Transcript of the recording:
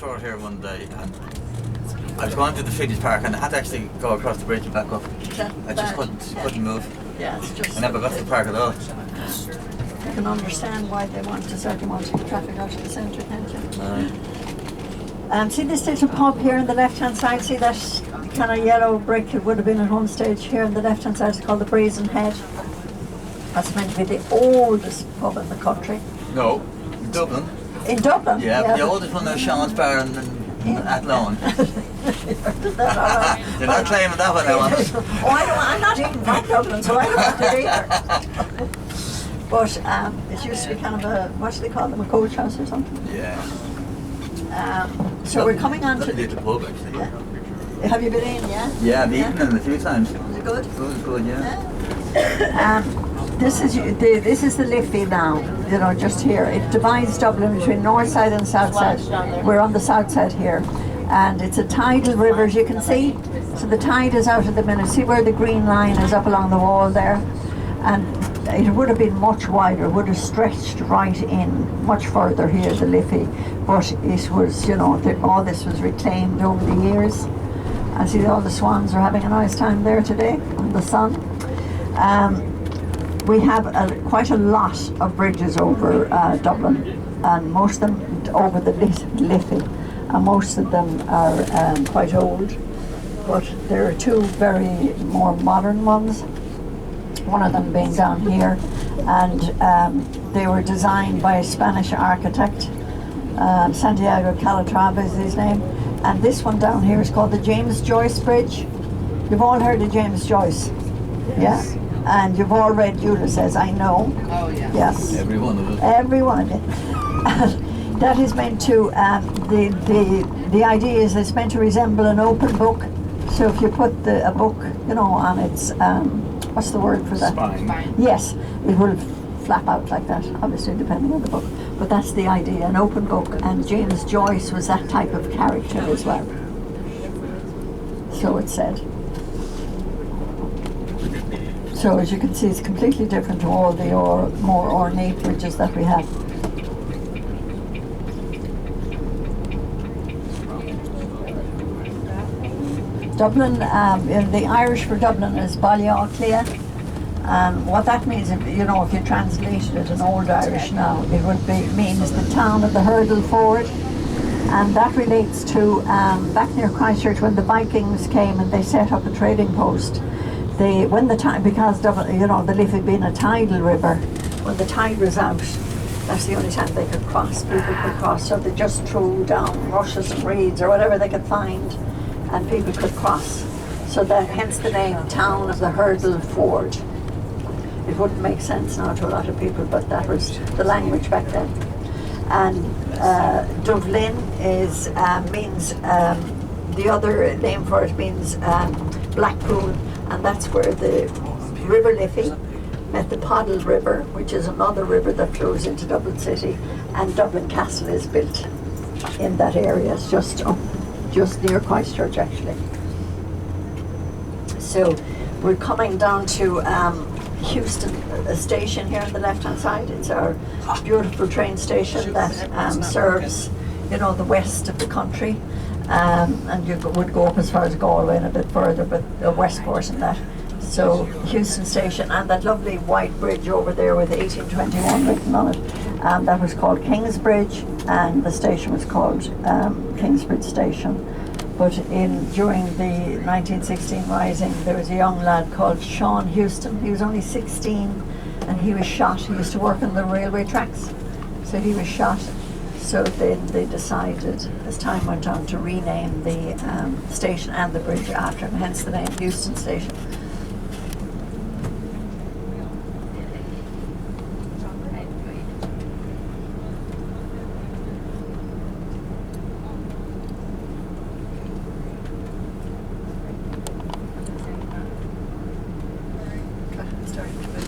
tour here one day, and I was going to the Fidget Park, and I had to actually go across the bridge and back up. I just couldn't move. Yeah, it's just. I never got to the park at all. I can understand why they certainly want to get traffic out of the centre, can't you? See this little pub here on the left-hand side? See that kind of yellow brick? It would have been at home stage here on the left-hand side. It's called the Brazen Head. That's meant to be the oldest pub in the country. No, in Dublin. In Dublin? Yeah, but the oldest one is Sean's Bar in Athlone. You're not claiming that one now. Oh, I'm not even from Dublin, so I don't want it either. But it used to be kind of a, what do they call them, a coach house or something? Yeah. So we're coming on to... the pub, actually. Yeah. Have you been in, yeah? Yeah, I've eaten in a few times. Is it good? Good, yeah. This is the Liffey now, you know, just here. It divides Dublin between north side and south side. We're on the south side here. And it's a tidal river, as you can see. So the tide is out at the minute. See where the green line is up along the wall there? And it would have been much wider, would have stretched right in, much further here, the Liffey. But it was, you know, all this was reclaimed over the years. I see all the swans are having a nice time there today in the sun. We have quite a lot of bridges over Dublin, and most of them over the Liffey, and most of them are quite old, but there are two very more modern ones, one of them being down here, and they were designed by a Spanish architect, Santiago Calatrava is his name, and this one down here is called the James Joyce Bridge. You've all heard of James Joyce? Yes. Yeah. And you've all read Ulysses, I know. Oh, yeah. Yes. Every one of us. Every one of you. That is meant to, the idea is it's meant to resemble an open book. So if you put a book, you know, on its, what's the word for that? Spine. Yes, it will flap out like that, obviously depending on the book. But that's the idea, an open book. And James Joyce was that type of character as well. So it's said. So as you can see, it's completely different to all the more ornate bridges that we have. Dublin, the Irish for Dublin is Balliaclia. What that means, you know, if you translated it in Old Irish now, it would means the town of the hurdle ford. And that relates to back near Christchurch when the Vikings came and they set up a trading post. When the tide, because Dublin, you know, the Liffey being a tidal river, when the tide was out, that's the only time they could cross, people could cross, so they just threw down rushes and reeds or whatever they could find, and people could cross. So that, hence the name, Town of the Hurdle Ford. It wouldn't make sense now to a lot of people, but that was the language back then. And Dublin means, the other name for it means Blackpool. And that's where the River Liffey met the Poddle River, which is another river that flows into Dublin City, and Dublin Castle is built in that area. It's just near Christchurch, actually. So we're coming down to Houston station here on the left-hand side. It's our beautiful train station that serves, you know, the west of the country. And you would go up as far as Galway and a bit further, but the west course and that. So Houston Station, and that lovely white bridge over there with 1821 written on it, that was called Kingsbridge, and the station was called Kingsbridge Station. But during the 1916 rising, there was a young lad called Sean Houston. He was only 16, and he was shot. He used to work on the railway tracks, so he was shot. So then they decided, as time went on, to rename the station and the bridge after him, hence the name Houston Station.